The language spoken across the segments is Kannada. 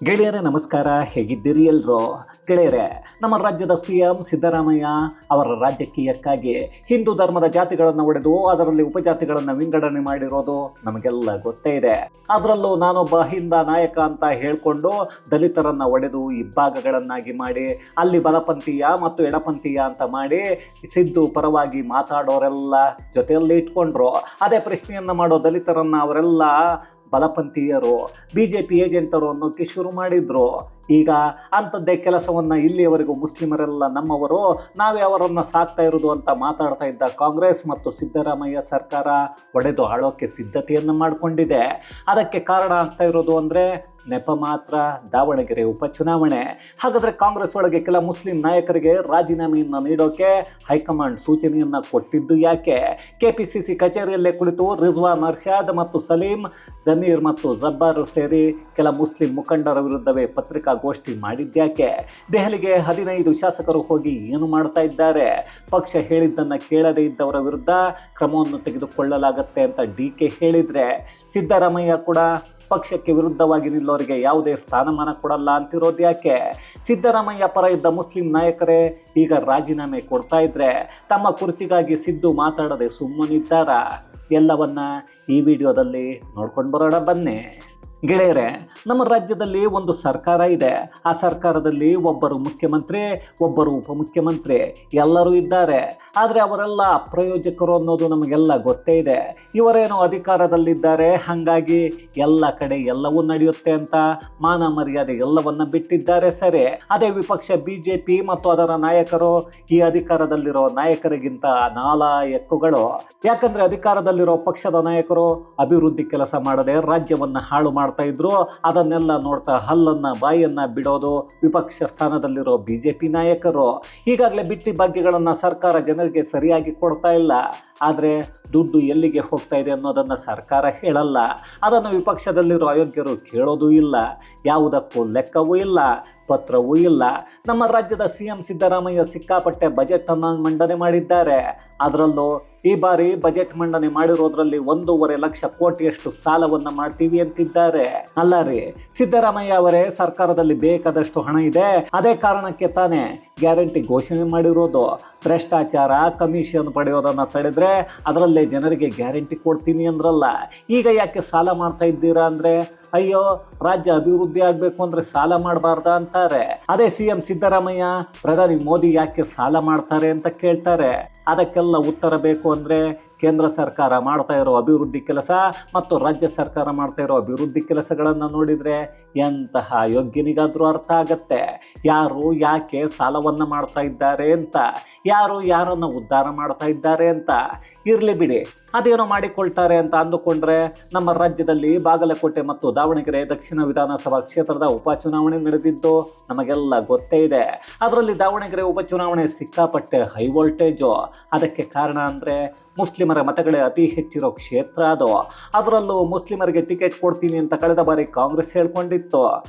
ಗೆಳೆಯರೇ ನಮಸ್ಕಾರ, ಹೇಗಿದ್ದೀರಿ ಎಲ್ಲರೂ? ಗೆಳೆಯರೇ, ನಮ್ಮ ರಾಜ್ಯದ CM ಸಿದ್ದರಾಮಯ್ಯ ಅವರ ರಾಜಕೀಯಕ್ಕಾಗಿ ಹಿಂದೂ ಧರ್ಮದ ಜಾತಿಗಳನ್ನು ಒಡೆದು ಅದರಲ್ಲಿ ಉಪಜಾತಿಗಳನ್ನು ವಿಂಗಡಣೆ ಮಾಡಿರೋದು ನಮಗೆಲ್ಲ ಗೊತ್ತೇ ಇದೆ. ಅದರಲ್ಲೂ ನಾನೊಬ್ಬ ಹಿಂದ ನಾಯಕ ಅಂತ ಹೇಳಿಕೊಂಡು ದಲಿತರನ್ನು ಒಡೆದು ಇಬ್ಬಾಗಗಳನ್ನಾಗಿ ಮಾಡಿ ಅಲ್ಲಿ ಬಲಪಂಥೀಯ ಮತ್ತು ಎಡಪಂಥೀಯ ಅಂತ ಮಾಡಿ ಸಿದ್ದು ಪರವಾಗಿ ಮಾತಾಡೋರೆಲ್ಲ ಜೊತೆಯಲ್ಲಿ ಇಟ್ಕೊಂಡ್ರು. ಅದೇ ಪ್ರಶ್ನೆಯನ್ನು ಮಾಡೋ ದಲಿತರನ್ನು ಅವರೆಲ್ಲ ಬಲಪಂಥೀಯರು, BJP ಏಜೆಂಟರು ಅನ್ನೋಕ್ಕೆ ಶುರು ಮಾಡಿದ್ರು. ಈಗ ಅಂಥದ್ದೇ ಕೆಲಸವನ್ನು ಇಲ್ಲಿಯವರೆಗೂ ಮುಸ್ಲಿಮರೆಲ್ಲ ನಮ್ಮವರು, ನಾವೇ ಅವರನ್ನು ಸಾಕ್ತಾ ಇರೋದು ಅಂತ ಮಾತಾಡ್ತಾ ಇದ್ದ ಕಾಂಗ್ರೆಸ್ ಮತ್ತು ಸಿದ್ದರಾಮಯ್ಯ ಸರ್ಕಾರ ಒಡೆದು ಆಳೋಕ್ಕೆ ಸಿದ್ಧತೆಯನ್ನು ಮಾಡಿಕೊಂಡಿದೆ. ಅದಕ್ಕೆ ಕಾರಣ ಆಗ್ತಾ ಇರೋದು ಅಂದರೆ ನೆಪ ಮಾತ್ರ, ದಾವಣಗೆರೆ ಉಪಚುನಾವಣೆ. ಹಾಗಾದರೆ ಕಾಂಗ್ರೆಸ್ ಒಳಗೆ ಕೆಲ ಮುಸ್ಲಿಂ ನಾಯಕರಿಗೆ ರಾಜೀನಾಮೆಯನ್ನು ನೀಡೋಕೆ ಹೈಕಮಾಂಡ್ ಸೂಚನೆಯನ್ನು ಕೊಟ್ಟಿದ್ದು ಯಾಕೆ? KPCC ಕಚೇರಿಯಲ್ಲೇ ಕುಳಿತು ರಿಜ್ವಾನ್ ಅರ್ಷಾದ್ ಮತ್ತು ಸಲೀಂ, ಜಮೀರ್ ಮತ್ತು ಜಬ್ಬಾರ್ ಸೇರಿ ಕೆಲ ಮುಸ್ಲಿಂ ಮುಖಂಡರ ವಿರುದ್ಧವೇ ಪತ್ರಿಕಾಗೋಷ್ಠಿ ಮಾಡಿದ್ಯಾಕೆ? ದೆಹಲಿಗೆ 15 ಶಾಸಕರು ಹೋಗಿ ಏನು ಮಾಡ್ತಾ ಇದ್ದಾರೆ? ಪಕ್ಷ ಹೇಳಿದ್ದನ್ನು ಕೇಳದೇ ಇದ್ದವರ ವಿರುದ್ಧ ಕ್ರಮವನ್ನು ತೆಗೆದುಕೊಳ್ಳಲಾಗತ್ತೆ ಅಂತ DK ಹೇಳಿದರೆ, ಸಿದ್ದರಾಮಯ್ಯ ಕೂಡ ಪಕ್ಷಕ್ಕೆ ವಿರುದ್ಧವಾಗಿ ನಿಲ್ಲೋರಿಗೆ ಯಾವುದೇ ಸ್ಥಾನಮಾನ ಕೊಡಲ್ಲ ಅಂತಿರೋದು ಯಾಕೆ? ಸಿದ್ದರಾಮಯ್ಯ ಪರ ಇದ್ದ ಮುಸ್ಲಿಂ ನಾಯಕರೇ ಈಗ ರಾಜೀನಾಮೆ ಕೊಡ್ತಾ ಇದ್ರೆ ತಮ್ಮ ಕುರ್ಚಿಗಾಗಿ ಸಿದ್ದು ಮಾತಾಡದೆ ಸುಮ್ಮನಿದ್ದಾರಾ? ಎಲ್ಲವನ್ನ ಈ ವಿಡಿಯೋದಲ್ಲಿ ನೋಡ್ಕೊಂಡು ಬರೋಣ ಬನ್ನಿ. ಗೆಳೆಯರೇ, ನಮ್ಮ ರಾಜ್ಯದಲ್ಲಿ ಒಂದು ಸರ್ಕಾರ ಇದೆ. ಆ ಸರ್ಕಾರದಲ್ಲಿ ಒಬ್ಬರು ಮುಖ್ಯಮಂತ್ರಿ, ಒಬ್ಬರು ಉಪಮುಖ್ಯಮಂತ್ರಿ, ಎಲ್ಲರೂ ಇದ್ದಾರೆ. ಆದರೆ ಅವರೆಲ್ಲ ಅಪ್ರಯೋಜಕರು ಅನ್ನೋದು ನಮಗೆಲ್ಲ ಗೊತ್ತೇ ಇದೆ. ಇವರೇನೋ ಅಧಿಕಾರದಲ್ಲಿದ್ದಾರೆ, ಹಾಗಾಗಿ ಎಲ್ಲ ಕಡೆ ಎಲ್ಲವೂ ನಡೆಯುತ್ತೆ ಅಂತ ಮಾನ ಮರ್ಯಾದೆ ಎಲ್ಲವನ್ನ ಬಿಟ್ಟಿದ್ದಾರೆ. ಸರಿ, ಅದೇ ವಿಪಕ್ಷ BJP ಮತ್ತು ಅದರ ನಾಯಕರು ಈ ಅಧಿಕಾರದಲ್ಲಿರೋ ನಾಯಕರಿಗಿಂತ ನಾಲಾಯಕ್ಕುಗಳು. ಯಾಕಂದ್ರೆ ಅಧಿಕಾರದಲ್ಲಿರೋ ಪಕ್ಷದ ನಾಯಕರು ಅಭಿವೃದ್ಧಿ ಕೆಲಸ ಮಾಡದೆ ರಾಜ್ಯವನ್ನ ಹಾಳು ಮಾಡ್ತಾ ಇದ್ರು. ಅದನ್ನೆಲ್ಲ ನೋಡ್ತಾ ಹಲ್ಲನ್ನ ಬಾಯನ್ನ ಬಿಡೋದು ವಿಪಕ್ಷ ಸ್ಥಾನದಲ್ಲಿರೋ BJP ನಾಯಕರು. ಈಗಾಗಲೇ ಬಿಟ್ಟಿ ಭಾಗ್ಯಗಳನ್ನ ಸರ್ಕಾರ ಜನರಿಗೆ ಸರಿಯಾಗಿ ಕೊಡ್ತಾ ಇಲ್ಲ. ಆದರೆ ದುಡ್ಡು ಎಲ್ಲಿಗೆ ಹೋಗ್ತಾ ಇದೆ ಅನ್ನೋದನ್ನು ಸರ್ಕಾರ ಹೇಳಲ್ಲ. ಅದನ್ನು ವಿಪಕ್ಷದಲ್ಲಿರೋ ಅಯೋಗ್ಯರು ಕೇಳೋದೂ ಇಲ್ಲ. ಯಾವುದಕ್ಕೂ ಲೆಕ್ಕವೂ ಇಲ್ಲ, ಪತ್ರವೂ ಇಲ್ಲ. ನಮ್ಮ ರಾಜ್ಯದ CM ಸಿದ್ದರಾಮಯ್ಯ ಸಿಕ್ಕಾಪಟ್ಟೆ ಬಜೆಟನ್ನು ಮಂಡನೆ ಮಾಡಿದ್ದಾರೆ. ಅದರಲ್ಲೂ ಈ ಬಾರಿ ಬಜೆಟ್ ಮಂಡನೆ ಮಾಡಿರೋದ್ರಲ್ಲಿ 1.5 ಲಕ್ಷ ಕೋಟಿಯಷ್ಟು ಸಾಲವನ್ನು ಮಾಡ್ತೀವಿ ಅಂತಿದ್ದಾರೆ. ಅಲ್ಲ ರೀ ಸಿದ್ದರಾಮಯ್ಯ ಅವರೇ, ಸರ್ಕಾರದಲ್ಲಿ ಬೇಕಾದಷ್ಟು ಹಣ ಇದೆ. ಅದೇ ಕಾರಣಕ್ಕೆ ತಾನೇ ಗ್ಯಾರಂಟಿ ಘೋಷಣೆ ಮಾಡಿರೋದು. ಭ್ರಷ್ಟಾಚಾರ, ಕಮಿಷನ್ ಪಡೆಯೋದನ್ನು ತಡೆದ್ರೆ ಅದರಲ್ಲೇ ಜನರಿಗೆ ಗ್ಯಾರಂಟಿ ಕೊಡ್ತೀನಿ ಅಂದ್ರಲ್ಲ. ಈಗ ಯಾಕೆ ಸಾಲ ಮಾಡ್ತಾ ಇದ್ದೀರಾ ಅಂದರೆ, ಅಯ್ಯೋ ರಾಜ್ಯ ಅಭಿವೃದ್ಧಿ ಆಗಬೇಕು ಅಂದರೆ ಸಾಲ ಮಾಡಬಾರ್ದ ಅಂತಾರೆ. ಅದೇ CM ಸಿದ್ದರಾಮಯ್ಯ ಪ್ರಧಾನಿ ಮೋದಿ ಯಾಕೆ ಸಾಲ ಮಾಡ್ತಾರೆ ಅಂತ ಕೇಳ್ತಾರೆ. ಅದಕ್ಕೆಲ್ಲ ಉತ್ತರ ಬೇಕು ಅಂದರೆ ಕೇಂದ್ರ ಸರ್ಕಾರ ಮಾಡ್ತಾ ಇರೋ ಅಭಿವೃದ್ಧಿ ಕೆಲಸ ಮತ್ತು ರಾಜ್ಯ ಸರ್ಕಾರ ಮಾಡ್ತಾ ಇರೋ ಅಭಿವೃದ್ಧಿ ಕೆಲಸಗಳನ್ನು ನೋಡಿದರೆ ಎಂತಹ ಯೋಗ್ಯನಿಗಾದರೂ ಅರ್ಥ ಆಗತ್ತೆ ಯಾರು ಯಾಕೆ ಸಾಲವನ್ನು ಮಾಡ್ತಾ ಇದ್ದಾರೆ ಅಂತ, ಯಾರು ಯಾರನ್ನು ಉದ್ಧಾರ ಮಾಡ್ತಾ ಇದ್ದಾರೆ ಅಂತ. ಇರಲಿ ಬಿಡಿ, ಅದೇನೋ ಮಾಡಿಕೊಳ್ತಾರೆ ಅಂತ ಅಂದುಕೊಂಡ್ರೆ ನಮ್ಮ ರಾಜ್ಯದಲ್ಲಿ ಬಾಗಲಕೋಟೆ ಮತ್ತು ದಾವಣಗೆರೆ ದಕ್ಷಿಣ ವಿಧಾನಸಭಾ ಕ್ಷೇತ್ರದ ಉಪಚುನಾವಣೆ ನಡೆದಿದ್ದು ನಮಗೆಲ್ಲ ಗೊತ್ತೇ ಇದೆ. ಅದರಲ್ಲಿ ದಾವಣಗೆರೆ ಉಪಚುನಾವಣೆ ಸಿಕ್ಕಾಪಟ್ಟೆ ಹೈ ವೋಲ್ಟೇಜು. ಅದಕ್ಕೆ ಕಾರಣ ಅಂದರೆ ಮುಸ್ಲಿಮರ ಮತಗಳೇ ಅತಿ ಹೆಚ್ಚಿರೋ ಕ್ಷೇತ್ರ ಅದು. ಅದರಲ್ಲೂ ಮುಸ್ಲಿಮರಿಗೆ ಟಿಕೆಟ್ ಕೊಡ್ತೀನಿ ಅಂತ ಕಳೆದ ಬಾರಿ ಕಾಂಗ್ರೆಸ್ ಹೇಳ್ಕೊಂಡಿತ್ತು.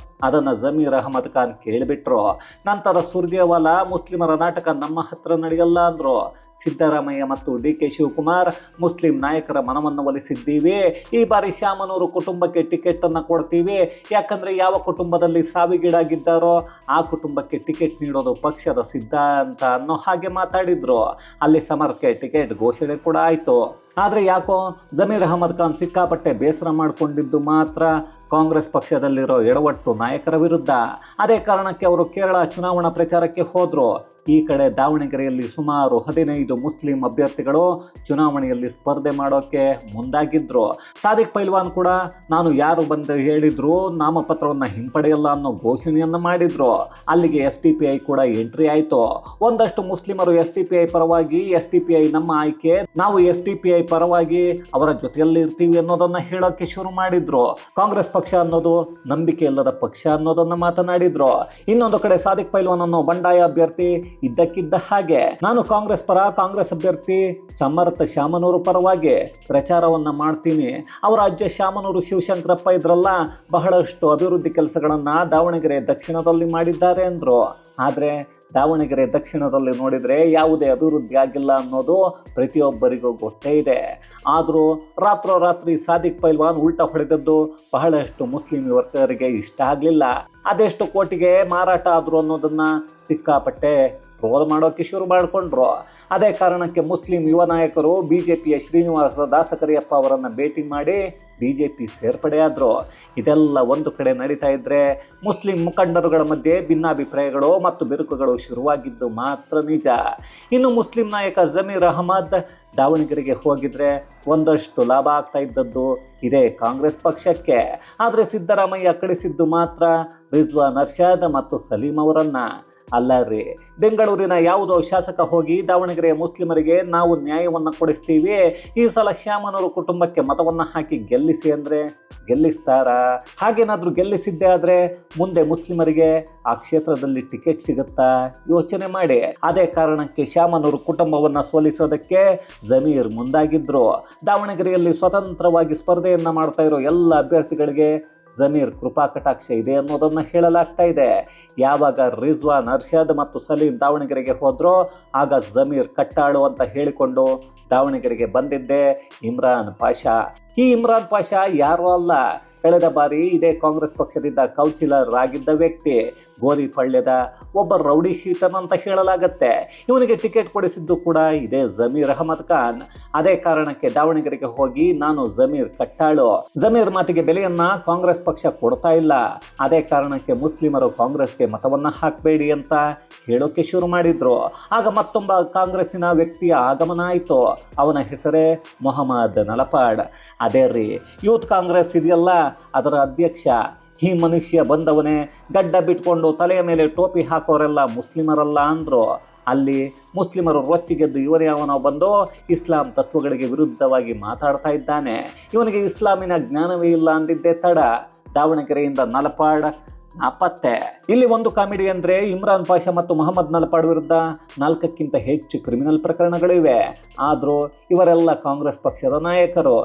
ಅದನ್ನು ಜಮೀರ್ ಅಹಮದ್ ಖಾನ್ ಕೇಳಿಬಿಟ್ರು. ನಂತರ ಸುರ್ಜೇವಾಲಾ ಮುಸ್ಲಿಮರ ನಾಟಕ ನಮ್ಮ ಹತ್ರ ನಡೆಯಲ್ಲ ಅಂದರು. ಸಿದ್ದರಾಮಯ್ಯ ಮತ್ತು DK ಶಿವಕುಮಾರ್ ಮುಸ್ಲಿಂ ನಾಯಕರ ಮನವನ್ನು ಒಲಿಸಿದ್ದೀವಿ, ಈ ಬಾರಿ ಶಾಮನೂರು ಕುಟುಂಬಕ್ಕೆ ಟಿಕೆಟನ್ನು ಕೊಡ್ತೀವಿ. ಯಾಕಂದರೆ ಯಾವ ಕುಟುಂಬದಲ್ಲಿ ಸಾವಿಗೀಡಾಗಿದ್ದಾರೋ ಆ ಕುಟುಂಬಕ್ಕೆ ಟಿಕೆಟ್ ನೀಡೋದು ಪಕ್ಷದ ಸಿದ್ಧಾಂತ ಅನ್ನೋ ಹಾಗೆ ಮಾತಾಡಿದ್ರು. ಅಲ್ಲಿ ಸಮರ್ಕೆ ಟಿಕೆಟ್ ಘೋಷಣೆ ಕೂಡ ಆಯಿತು. ಆದರೆ ಯಾಕೋ ಜಮೀರ್ ಅಹಮದ್ ಖಾನ್ ಸಿಕ್ಕಾಪಟ್ಟೆ ಬೇಸರ ಮಾಡಿಕೊಂಡಿದ್ದು ಮಾತ್ರ ಕಾಂಗ್ರೆಸ್ ಪಕ್ಷದಲ್ಲಿರೋ ಎಡವಟ್ಟು ನಾಯಕರ ವಿರುದ್ಧ. ಅದೇ ಕಾರಣಕ್ಕೆ ಅವರು ಕೇರಳ ಚುನಾವಣಾ ಪ್ರಚಾರಕ್ಕೆ ಹೋದರು. ಈ ಕಡೆ ದಾವಣಗೆರೆಯಲ್ಲಿ ಸುಮಾರು 15 ಮುಸ್ಲಿಂ ಅಭ್ಯರ್ಥಿಗಳು ಚುನಾವಣೆಯಲ್ಲಿ ಸ್ಪರ್ಧೆ ಮಾಡೋಕ್ಕೆ ಮುಂದಾಗಿದ್ದರು. ಸಾದಿಕ್ ಪೈಲ್ವಾನ್ ಕೂಡ ನಾನು ಯಾರು ಬಂದು ಹೇಳಿದ್ರು ನಾಮಪತ್ರವನ್ನು ಹಿಂಪಡೆಯಲ್ಲ ಅನ್ನೋ ಘೋಷಣೆಯನ್ನು ಮಾಡಿದ್ರು. ಅಲ್ಲಿಗೆ SDPI ಕೂಡ ಎಂಟ್ರಿ ಆಯಿತು. ಒಂದಷ್ಟು ಮುಸ್ಲಿಮರು SDPI ಪರವಾಗಿ, SDPI ನಮ್ಮ ಆಯ್ಕೆ, ನಾವು SDPI ಪರವಾಗಿ ಅವರ ಜೊತೆಯಲ್ಲಿ ಇರ್ತೀವಿ ಅನ್ನೋದನ್ನ ಹೇಳೋಕ್ಕೆ ಶುರು ಮಾಡಿದ್ರು. ಕಾಂಗ್ರೆಸ್ ಪಕ್ಷ ಅನ್ನೋದು ನಂಬಿಕೆ ಇಲ್ಲದ ಪಕ್ಷ ಅನ್ನೋದನ್ನ ಮಾತನಾಡಿದ್ರು. ಇನ್ನೊಂದು ಕಡೆ ಸಾದಿಕ್ ಪೈಲ್ವಾನ್ ಅನ್ನೋ ಬಂಡಾಯ ಅಭ್ಯರ್ಥಿ ಇದ್ದಕ್ಕಿದ್ದ ಹಾಗೆ ನಾನು ಕಾಂಗ್ರೆಸ್ ಪರ, ಕಾಂಗ್ರೆಸ್ ಅಭ್ಯರ್ಥಿ ಸಮರ್ಥ ಶಾಮನೂರು ಪರವಾಗಿ ಪ್ರಚಾರವನ್ನ ಮಾಡ್ತೀನಿ. ಅವರ ಅಜ್ಜ ಶಾಮನೂರು ಶಿವಶಂಕರಪ್ಪ ಇದ್ರಲ್ಲ, ಬಹಳಷ್ಟು ಅಭಿವೃದ್ಧಿ ಕೆಲಸಗಳನ್ನ ದಾವಣಗೆರೆ ದಕ್ಷಿಣದಲ್ಲಿ ಮಾಡಿದ್ದಾರೆ ಅಂದ್ರು. ಆದರೆ ದಾವಣಗೆರೆ ದಕ್ಷಿಣದಲ್ಲಿ ನೋಡಿದರೆ ಯಾವುದೇ ಅಭಿವೃದ್ಧಿ ಆಗಿಲ್ಲ ಅನ್ನೋದು ಪ್ರತಿಯೊಬ್ಬರಿಗೂ ಗೊತ್ತೇ ಇದೆ. ಆದರೂ ರಾತ್ರೋರಾತ್ರಿ ಸಾದಿಕ್ ಪೈಲ್ವಾನ್ ಉಲ್ಟಾ ಹೊಡೆದದ್ದು ಬಹಳಷ್ಟು ಮುಸ್ಲಿಂ ಯುವಕರಿಗೆ ಇಷ್ಟ ಆಗಲಿಲ್ಲ. ಅದೆಷ್ಟು ಕೋಟಿಗೆ ಮಾರಾಟ ಆದರು ಅನ್ನೋದನ್ನ ಸಿಕ್ಕಾಪಟ್ಟೆ ಟ್ರೋಲ್ ಮಾಡೋಕ್ಕೆ ಶುರು ಮಾಡಿಕೊಂಡ್ರು. ಅದೇ ಕಾರಣಕ್ಕೆ ಮುಸ್ಲಿಂ ಯುವ ನಾಯಕರು ಬಿಜೆಪಿಯ ಶ್ರೀನಿವಾಸ ದಾಸಕರಿಯಪ್ಪ ಅವರನ್ನು ಭೇಟಿ ಮಾಡಿ ಬಿಜೆಪಿ ಸೇರ್ಪಡೆಯಾದರು. ಇದೆಲ್ಲ ಒಂದು ಕಡೆ ನಡೀತಾ ಇದ್ದರೆ ಮುಸ್ಲಿಂ ಮುಖಂಡರುಗಳ ಮಧ್ಯೆ ಭಿನ್ನಾಭಿಪ್ರಾಯಗಳು ಮತ್ತು ಬಿರುಕುಗಳು ಶುರುವಾಗಿದ್ದು ಮಾತ್ರ ನಿಜ. ಇನ್ನು ಮುಸ್ಲಿಂ ನಾಯಕ ಜಮೀರ್ ಅಹಮದ್ ದಾವಣಗೆರೆಗೆ ಹೋಗಿದ್ರೆ ಒಂದಷ್ಟು ಲಾಭ ಆಗ್ತಾ ಇದ್ದದ್ದು ಇದೇ ಕಾಂಗ್ರೆಸ್ ಪಕ್ಷಕ್ಕೆ. ಆದರೆ ಸಿದ್ದರಾಮಯ್ಯ ಕಳಿಸಿದ್ದು ಮಾತ್ರ ರಿಜ್ವಾನ್ ಅರ್ಷದ್ ಮತ್ತು ಸಲೀಂ ಅವರನ್ನ. ಅಲ್ಲ ರೀ, ಬೆಂಗಳೂರಿನ ಯಾವುದೋ ಶಾಸಕ ಹೋಗಿ ದಾವಣಗೆರೆಯ ಮುಸ್ಲಿಮರಿಗೆ ನಾವು ನ್ಯಾಯವನ್ನು ಕೊಡಿಸ್ತೀವಿ, ಈ ಸಲ ಶ್ಯಾಮನೂರು ಕುಟುಂಬಕ್ಕೆ ಮತವನ್ನು ಹಾಕಿ ಗೆಲ್ಲಿಸಿ ಅಂದರೆ ಗೆಲ್ಲಿಸ್ತಾರಾ? ಹಾಗೇನಾದರೂ ಗೆಲ್ಲಿಸಿದ್ದೇ ಆದರೆ ಮುಂದೆ ಮುಸ್ಲಿಮರಿಗೆ ಆ ಕ್ಷೇತ್ರದಲ್ಲಿ ಟಿಕೆಟ್ ಸಿಗುತ್ತಾ? ಯೋಚನೆ ಮಾಡಿ. ಅದೇ ಕಾರಣಕ್ಕೆ ಶ್ಯಾಮನೂರು ಕುಟುಂಬವನ್ನು ಸೋಲಿಸೋದಕ್ಕೆ ಜಮೀರ್ ಮುಂದಾಗಿದ್ರು. ದಾವಣಗೆರೆಯಲ್ಲಿ ಸ್ವತಂತ್ರವಾಗಿ ಸ್ಪರ್ಧೆಯನ್ನು ಮಾಡ್ತಾ ಇರೋ ಎಲ್ಲ ಅಭ್ಯರ್ಥಿಗಳಿಗೆ ಜಮೀರ್ ಕೃಪಾ ಕಟಾಕ್ಷ ಇದೆ ಅನ್ನೋದನ್ನು ಹೇಳಲಾಗ್ತಾ ಇದೆ. ಯಾವಾಗ ರಿಜ್ವಾನ್ ಅರ್ಷದ್ ಮತ್ತು ಸಲೀಂ ದಾವಣಗೆರೆಗೆ ಹೋದ್ರೋ ಆಗ ಜಮೀರ್ ಕಟ್ಟಾಳು ಅಂತ ಹೇಳಿಕೊಂಡು ದಾವಣಗೆರೆಗೆ ಬಂದಿದ್ದೆ ಇಮ್ರಾನ್ ಪಾಷಾ. ಈ ಇಮ್ರಾನ್ ಪಾಷಾ ಯಾರೂ ಅಲ್ಲ, ಕಳೆದ ಬಾರಿ ಇದೇ ಕಾಂಗ್ರೆಸ್ ಪಕ್ಷದಿಂದ ಕೌನ್ಸಿಲರ್ ಆಗಿದ್ದ ವ್ಯಕ್ತಿ, ಗೋರಿಪಳ್ಯದ ಒಬ್ಬ ರೌಡಿ ಶೀಟರ್ ಅಂತ ಹೇಳಲಾಗತ್ತೆ. ಇವನಿಗೆ ಟಿಕೆಟ್ ಕೊಡಿಸಿದ್ದು ಕೂಡ ಇದೇ ಜಮೀರ್ ಅಹಮದ್ ಖಾನ್. ಅದೇ ಕಾರಣಕ್ಕೆ ದಾವಣಗೆರೆಗೆ ಹೋಗಿ ನಾನು ಜಮೀರ್ ಕಟ್ಟಾಳು, ಜಮೀರ್ ಮಾತಿಗೆ ಬೆಲೆಯನ್ನ ಕಾಂಗ್ರೆಸ್ ಪಕ್ಷ ಕೊಡ್ತಾ ಇಲ್ಲ, ಅದೇ ಕಾರಣಕ್ಕೆ ಮುಸ್ಲಿಮರು ಕಾಂಗ್ರೆಸ್ಗೆ ಮತವನ್ನ ಹಾಕಬೇಡಿ ಅಂತ ಹೇಳೋಕೆ ಶುರು ಮಾಡಿದ್ರು. ಆಗ ಮತ್ತೊಬ್ಬ ಕಾಂಗ್ರೆಸ್ಸಿನ ವ್ಯಕ್ತಿಯ ಆಗಮನ ಆಯಿತು. ಅವನ ಹೆಸರೇ ಮೊಹಮ್ಮದ್ ನಲಪಾಡ್. ಅದೇ ರೀ, ಯೂತ್ ಕಾಂಗ್ರೆಸ್ ಇದೆಯಲ್ಲ ಅದರ ಅಧ್ಯಕ್ಷ. ಈ ಮನುಷ್ಯ ಬಂದವನೇ ಗಡ್ಡ ಬಿಟ್ಕೊಂಡು ತಲೆಯ ಮೇಲೆ ಟೋಪಿ ಹಾಕೋರೆಲ್ಲ ಮುಸ್ಲಿಮರಲ್ಲ ಅಂದರು. ಅಲ್ಲಿ ಮುಸ್ಲಿಮರು ರೊಚ್ಚಿಗೆದ್ದು ಇವನೇ ಅವನೋ ಬಂದು ಇಸ್ಲಾಂ ತತ್ವಗಳಿಗೆ ವಿರುದ್ಧವಾಗಿ ಮಾತಾಡ್ತಾ ಇದ್ದಾನೆ, ಇವನಿಗೆ ಇಸ್ಲಾಮಿನ ಜ್ಞಾನವೇ ಇಲ್ಲ ಅಂದಿದ್ದೇ ತಡ. ದಾವಣಗೆರೆಯಿಂದ ನಲಪಾಡ್ ನಾಪತ್ತೆ. ಇಲ್ಲಿ ಒಂದು ಕಾಮಿಡಿ ಅಂದರೆ ಇಮ್ರಾನ್ ಪಾಷಾ ಮತ್ತು ಮೊಹಮ್ಮದ್ ನಲಪಾಡ್ ವಿರುದ್ಧ 4ಕ್ಕಿಂತ ಹೆಚ್ಚು ಕ್ರಿಮಿನಲ್ ಪ್ರಕರಣಗಳಿವೆ. ಆದರೂ ಇವರೆಲ್ಲ ಕಾಂಗ್ರೆಸ್ ಪಕ್ಷದ ನಾಯಕರು.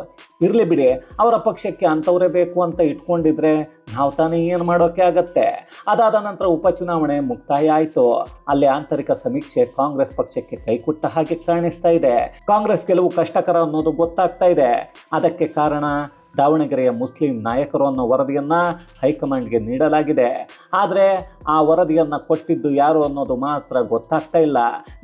ಇರಲಿ ಬಿಡಿ, ಅವರ ಪಕ್ಷಕ್ಕೆ ಅಂಥವರೇ ಬೇಕು ಅಂತ ಇಟ್ಕೊಂಡಿದ್ರೆ ನಾವು ತಾನೇ ಏನು ಮಾಡೋಕ್ಕೆ ಆಗತ್ತೆ. ಅದಾದ ನಂತರ ಉಪಚುನಾವಣೆ ಮುಕ್ತಾಯ ಆಯಿತು. ಅಲ್ಲಿ ಆಂತರಿಕ ಸಮೀಕ್ಷೆ ಕಾಂಗ್ರೆಸ್ ಪಕ್ಷಕ್ಕೆ ಕೈಕೊಟ್ಟ ಹಾಗೆ ಕಾಣಿಸ್ತಾ ಇದೆ. ಕಾಂಗ್ರೆಸ್ ಗೆಲುವು ಕಷ್ಟಕರ ಅನ್ನೋದು ಗೊತ್ತಾಗ್ತಾ ಇದೆ. ಅದಕ್ಕೆ ಕಾರಣ ದಾವಣಗೆರೆಯ ಮುಸ್ಲಿಂ ನಾಯಕರು ಅನ್ನೋ ವರದಿಯನ್ನು ಹೈಕಮಾಂಡ್ಗೆ ನೀಡಲಾಗಿದೆ. ಆದರೆ ಆ ವರದಿಯನ್ನು ಕೊಟ್ಟಿದ್ದು ಯಾರು ಅನ್ನೋದು ಮಾತ್ರ ಗೊತ್ತಾಗ್ತಾ ಇಲ್ಲ.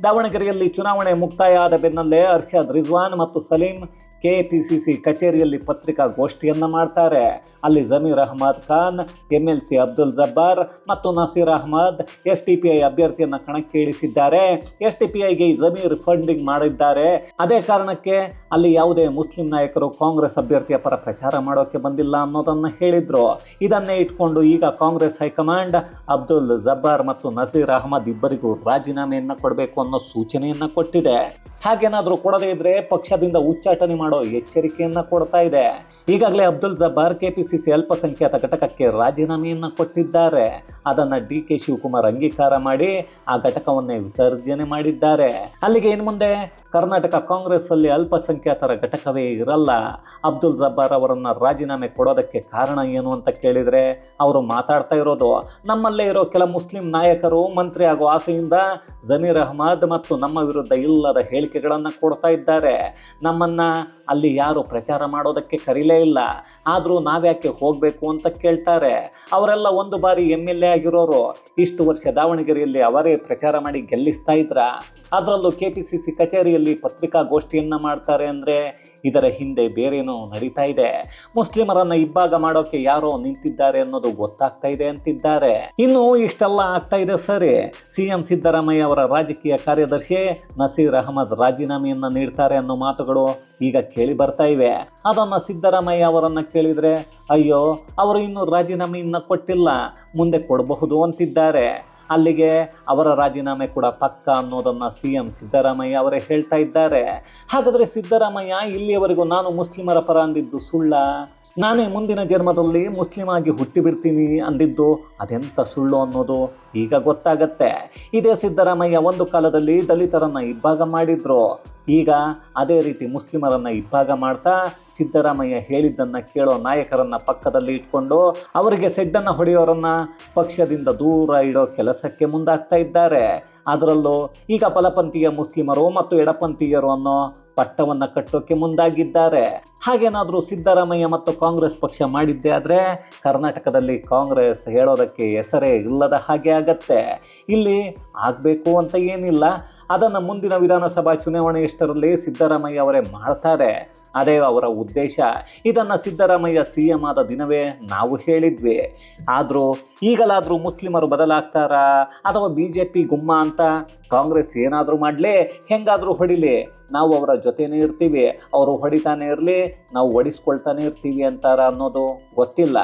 ದಾವಣಗೆರೆಯಲ್ಲಿ ಚುನಾವಣೆ ಮುಕ್ತಾಯ ಆದ ಬೆನ್ನಲ್ಲೇ ಅರ್ಷದ್, ರಿಜ್ವಾನ್ ಮತ್ತು ಸಲೀಂ ಕೆಪಿಸಿಸಿ ಕಚೇರಿಯಲ್ಲಿ ಪತ್ರಿಕಾಗೋಷ್ಠಿಯನ್ನು ಮಾಡ್ತಾರೆ. ಅಲ್ಲಿ ಜಮೀರ್ ಅಹಮದ್ ಖಾನ್, MLC ಅಬ್ದುಲ್ ಜಬ್ಬಾರ್ ಮತ್ತು ನಸೀರ್ ಅಹಮದ್ SDPI ಅಭ್ಯರ್ಥಿಯನ್ನು ಕಣಕ್ಕೆ ಇಳಿಸಿದ್ದಾರೆ. SDPIಗೆ ಜಮೀರ್ ಫಂಡಿಂಗ್ ಮಾಡಿದ್ದಾರೆ. ಅದೇ ಕಾರಣಕ್ಕೆ ಅಲ್ಲಿ ಯಾವುದೇ ಮುಸ್ಲಿಂ ನಾಯಕರು ಕಾಂಗ್ರೆಸ್ ಅಭ್ಯರ್ಥಿಯ ಪರ ಪ್ರಚಾರ ಮಾಡೋಕೆ ಬಂದಿಲ್ಲ ಅನ್ನೋದನ್ನು ಹೇಳಿದ್ರು. ಇದನ್ನೇ ಇಟ್ಕೊಂಡು ಈಗ ಕಾಂಗ್ರೆಸ್ ಹೈಕಮಾಂಡ್ ಅಬ್ದುಲ್ ಜಬ್ಬಾರ್ ಮತ್ತು ನಸೀರ್ ಅಹಮದ್ ಇಬ್ಬರಿಗೂ ರಾಜೀನಾಮೆಯನ್ನು ಕೊಡಬೇಕು ಅನ್ನೋ ಸೂಚನೆಯನ್ನು ಕೊಟ್ಟಿದೆ. ಹಾಗೇನಾದರೂ ಕೊಡದೇ ಇದ್ರೆ ಪಕ್ಷದಿಂದ ಉಚ್ಚಾಟನೆ ಮಾಡೋ ಎಚ್ಚರಿಕೆಯನ್ನು ಕೊಡ್ತಾ ಇದೆ. ಈಗಾಗಲೇ ಅಬ್ದುಲ್ ಜಬ್ಬಾರ್ ಕೆಪಿಸಿಸಿ ಅಲ್ಪಸಂಖ್ಯಾತ ಘಟಕಕ್ಕೆ ರಾಜೀನಾಮೆಯನ್ನು ಕೊಟ್ಟಿದ್ದಾರೆ. ಅದನ್ನು DK ಶಿವಕುಮಾರ್ ಅಂಗೀಕಾರ ಮಾಡಿ ಆ ಘಟಕವನ್ನೇ ವಿಸರ್ಜನೆ ಮಾಡಿದ್ದಾರೆ. ಅಲ್ಲಿಗೆ ಇನ್ನು ಮುಂದೆ ಕರ್ನಾಟಕ ಕಾಂಗ್ರೆಸ್ ಅಲ್ಲಿ ಅಲ್ಪಸಂಖ್ಯಾತರ ಘಟಕವೇ ಇರಲ್ಲ. ಅಬ್ದುಲ್ ಜಬ್ಬಾರ್ ಅವರನ್ನು ರಾಜೀನಾಮೆ ಕೊಡೋದಕ್ಕೆ ಕಾರಣ ಏನು ಅಂತ ಕೇಳಿದರೆ ಅವರು ಮಾತಾಡ್ತಾ ಇರೋದು, ನಮ್ಮಲ್ಲೇ ಇರೋ ಕೆಲ ಮುಸ್ಲಿಂ ನಾಯಕರು ಮಂತ್ರಿ ಆಗೋ ಆಸೆಯಿಂದ ಜಮೀರ್ ಅಹಮದ್ ಮತ್ತು ನಮ್ಮ ವಿರುದ್ಧ ಇಲ್ಲದ ಹೇಳಿಕೆಗಳನ್ನು ಕೊಡ್ತಾ ಇದ್ದಾರೆ. ನಮ್ಮನ್ನು ಅಲ್ಲಿ ಯಾರು ಪ್ರಚಾರ ಮಾಡೋದಕ್ಕೆ ಕರೀಲೇ ಇಲ್ಲ, ಆದರೂ ನಾವ್ಯಾಕೆ ಹೋಗಬೇಕು ಅಂತ ಕೇಳ್ತಾರೆ. ಅವರೆಲ್ಲ ಒಂದು ಬಾರಿ MLA ಆಗಿರೋರು. ಇಷ್ಟು ವರ್ಷ ದಾವಣಗೆರೆಯಲ್ಲಿ ಅವರೇ ಪ್ರಚಾರ ಮಾಡಿ ಗೆಲ್ಲಿಸ್ತಾ ಇದ್ರ. ಅದರಲ್ಲೂ KPCC ಕಚೇರಿಯಲ್ಲಿ ಪತ್ರಿಕಾಗೋಷ್ಠಿಯನ್ನು ಮಾಡ್ತಾರೆ ಅಂದರೆ ಇದರ ಹಿಂದೆ ಬೇರೇನೋ ನಡೀತಾ ಇದೆ. ಮುಸ್ಲಿಮರನ್ನ ಇಬ್ಬಾಗ ಮಾಡೋಕೆ ಯಾರೋ ನಿಂತಿದ್ದಾರೆ ಅನ್ನೋದು ಗೊತ್ತಾಗ್ತಾ ಇದೆ ಅಂತಿದ್ದಾರೆ. ಇನ್ನು ಇಷ್ಟೆಲ್ಲ ಆಗ್ತಾ ಇದೆ ಸರಿ, CM ಸಿದ್ದರಾಮಯ್ಯ ಅವರ ರಾಜಕೀಯ ಕಾರ್ಯದರ್ಶಿ ನಸೀರ್ ಅಹಮದ್ ರಾಜೀನಾಮೆಯನ್ನು ನೀಡ್ತಾರೆ ಅನ್ನೋ ಮಾತುಗಳು ಈಗ ಕೇಳಿ ಬರ್ತಾ ಇವೆ. ಅದನ್ನು ಸಿದ್ದರಾಮಯ್ಯ ಅವರನ್ನು ಕೇಳಿದರೆ ಅಯ್ಯೋ ಅವರು ಇನ್ನೂ ರಾಜೀನಾಮೆಯನ್ನು ಕೊಟ್ಟಿಲ್ಲ, ಮುಂದೆ ಕೊಡಬಹುದು ಅಂತಿದ್ದಾರೆ. ಅಲ್ಲಿಗೆ ಅವರ ರಾಜೀನಾಮೆ ಕೂಡ ಪಕ್ಕ ಅನ್ನೋದನ್ನು CM ಸಿದ್ದರಾಮಯ್ಯ ಅವರೇ ಹೇಳ್ತಾ ಇದ್ದಾರೆ. ಹಾಗಾದರೆ ಸಿದ್ದರಾಮಯ್ಯ ಇಲ್ಲಿಯವರೆಗೂ ನಾನು ಮುಸ್ಲಿಮರ ಪರ ಅಂದಿದ್ದು ಸುಳ್ಳ? ನಾನೇ ಮುಂದಿನ ಜನ್ಮದಲ್ಲಿ ಮುಸ್ಲಿಂ ಆಗಿ ಹುಟ್ಟಿಬಿಡ್ತೀನಿ ಅಂದಿದ್ದು ಅದೆಂಥ ಸುಳ್ಳು ಅನ್ನೋದು ಈಗ ಗೊತ್ತಾಗತ್ತೆ. ಇದೇ ಸಿದ್ದರಾಮಯ್ಯ ಒಂದು ಕಾಲದಲ್ಲಿ ದಲಿತರನ್ನು ಇಬ್ಬಾಗ ಮಾಡಿದ್ರು. ಈಗ ಅದೇ ರೀತಿ ಮುಸ್ಲಿಮರನ್ನು ಇಬ್ಬಾಗ ಮಾಡ್ತಾ ಸಿದ್ದರಾಮಯ್ಯ ಹೇಳಿದ್ದನ್ನು ಕೇಳೋ ನಾಯಕರನ್ನು ಪಕ್ಕದಲ್ಲಿ ಇಟ್ಕೊಂಡು ಅವರಿಗೆ ಸೆಡ್ಡನ್ನು ಹೊಡೆಯೋರನ್ನು ಪಕ್ಷದಿಂದ ದೂರ ಇಡೋ ಕೆಲಸಕ್ಕೆ ಮುಂದಾಗ್ತಾ ಇದ್ದಾರೆ. ಅದರಲ್ಲೂ ಈಗ ಬಲಪಂಥೀಯ ಮುಸ್ಲಿಮರು ಮತ್ತು ಎಡಪಂಥೀಯರು ಅನ್ನೋ ಪಟ್ಟವನ್ನು ಕಟ್ಟೋಕ್ಕೆ ಮುಂದಾಗಿದ್ದಾರೆ. ಹಾಗೇನಾದರೂ ಸಿದ್ದರಾಮಯ್ಯ ಮತ್ತು ಕಾಂಗ್ರೆಸ್ ಪಕ್ಷ ಮಾಡಿದ್ದೇ ಆದರೆ ಕರ್ನಾಟಕದಲ್ಲಿ ಕಾಂಗ್ರೆಸ್ ಹೇಳೋದಕ್ಕೆ ಹೆಸರೇ ಇಲ್ಲದ ಹಾಗೆ ಆಗತ್ತೆ. ಇಲ್ಲಿ ಆಗಬೇಕು ಅಂತ ಏನಿಲ್ಲ, ಅದನ್ನು ಮುಂದಿನ ವಿಧಾನಸಭಾ ಚುನಾವಣೆಯಷ್ಟರಲ್ಲಿ ಸಿದ್ದರಾಮಯ್ಯ ಅವರೇ ಮಾಡ್ತಾರೆ. ಅದೇ ಅವರ ಉದ್ದೇಶ. ಇದನ್ನು ಸಿದ್ದರಾಮಯ್ಯ CM ಆದ ದಿನವೇ ನಾವು ಹೇಳಿದ್ವಿ. ಆದರೂ ಈಗಲಾದರೂ ಮುಸ್ಲಿಮರು ಬದಲಾಗ್ತಾರಾ ಅಥವಾ BJP ಗುಮ್ಮ ಅಂತ ಕಾಂಗ್ರೆಸ್ ಏನಾದರೂ ಮಾಡಲಿ, ಹೆಂಗಾದರೂ ಹೊಡಿಲಿ, ನಾವು ಅವರ ಜೊತೆನೇ ಇರ್ತೀವಿ, ಅವರು ಹೊಡಿತಾನೆ ಇರಲಿ, ನಾವು ಒಡಿಸ್ಕೊಳ್ತಾನೆ ಇರ್ತೀವಿ ಅಂತಾರ ಅನ್ನೋದು ಗೊತ್ತಿಲ್ಲ.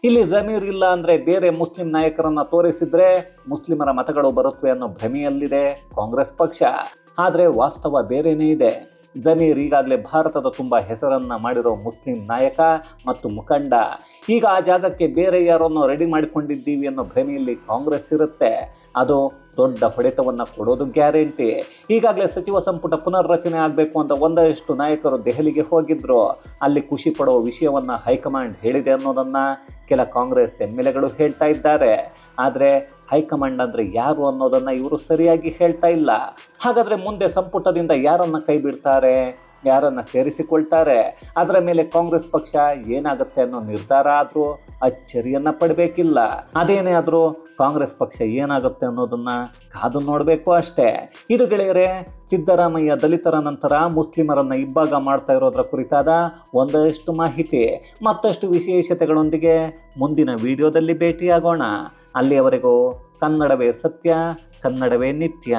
ಇಲ್ಲಿ ಜಮೀರ್ ಇಲ್ಲ ಅಂದರೆ ಬೇರೆ ಮುಸ್ಲಿಂ ನಾಯಕರನ್ನು ತೋರಿಸಿದ್ರೆ ಮುಸ್ಲಿಮರ ಮತಗಳು ಬರುತ್ತವೆ ಅನ್ನೋ ಭ್ರಮೆಯಲ್ಲಿದೆ ಕಾಂಗ್ರೆಸ್ ಪಕ್ಷ. ಆದರೆ ವಾಸ್ತವ ಬೇರೆಯೇ ಇದೆ. ಜಮೀರ್ ಈಗಾಗಲೇ ಭಾರತದ ತುಂಬ ಹೆಸರನ್ನು ಮಾಡಿರೋ ಮುಸ್ಲಿಂ ನಾಯಕ ಮತ್ತು ಮುಖಂಡ. ಈಗ ಆ ಜಾಗಕ್ಕೆ ಬೇರೆ ಯಾರನ್ನು ರೆಡಿ ಮಾಡಿಕೊಂಡಿದ್ದೀವಿ ಅನ್ನೋ ಭ್ರಮೆಯಲ್ಲಿ ಕಾಂಗ್ರೆಸ್ ಇರುತ್ತೆ. ಅದು ದೊಡ್ಡ ಹೊಡೆತವನ್ನು ಕೊಡೋದು ಗ್ಯಾರಂಟಿ. ಈಗಾಗಲೇ ಸಚಿವ ಸಂಪುಟ ಪುನರ್ರಚನೆ ಆಗಬೇಕು ಅಂತ ಒಂದಷ್ಟು ನಾಯಕರು ದೆಹಲಿಗೆ ಹೋಗಿದ್ರು. ಅಲ್ಲಿ ಖುಷಿ ಪಡೋ ವಿಷಯವನ್ನು ಹೈಕಮಾಂಡ್ ಹೇಳಿದೆ ಅನ್ನೋದನ್ನು ಕೆಲ ಕಾಂಗ್ರೆಸ್ MLAಗಳು ಹೇಳ್ತಾ ಇದ್ದಾರೆ. ಆದರೆ ಹೈಕಮಾಂಡ್ ಅಂದರೆ ಯಾರು ಅನ್ನೋದನ್ನು ಇವರು ಸರಿಯಾಗಿ ಹೇಳ್ತಾ ಇಲ್ಲ. ಹಾಗಾದರೆ ಮುಂದೆ ಸಂಪುಟದಿಂದ ಯಾರನ್ನು ಕೈ ಬಿಡ್ತಾರೆ, ಯಾರನ್ನು ಸೇರಿಸಿಕೊಳ್ತಾರೆ, ಅದರ ಮೇಲೆ ಕಾಂಗ್ರೆಸ್ ಪಕ್ಷ ಏನಾಗುತ್ತೆ ಅನ್ನೋ ನಿರ್ಧಾರ ಆದರೂ ಅಚ್ಚರಿಯನ್ನು ಪಡಬೇಕಿಲ್ಲ. ಅದೇನೇ ಆದರೂ ಕಾಂಗ್ರೆಸ್ ಪಕ್ಷ ಏನಾಗುತ್ತೆ ಅನ್ನೋದನ್ನು ಕಾದು ನೋಡಬೇಕು ಅಷ್ಟೇ. ಇದು ಗೆಳೆಯರೆ, ಸಿದ್ದರಾಮಯ್ಯ ದಲಿತರ ನಂತರ ಮುಸ್ಲಿಮರನ್ನು ಇಬ್ಬಾಗ ಮಾಡ್ತಾ ಇರೋದರ ಕುರಿತಾದ ಒಂದಷ್ಟು ಮಾಹಿತಿ. ಮತ್ತಷ್ಟು ವಿಶೇಷತೆಗಳೊಂದಿಗೆ ಮುಂದಿನ ವಿಡಿಯೋದಲ್ಲಿ ಭೇಟಿಯಾಗೋಣ. ಅಲ್ಲಿಯವರೆಗೂ ಕನ್ನಡವೇ ಸತ್ಯ, ಕನ್ನಡವೇ ನಿತ್ಯ.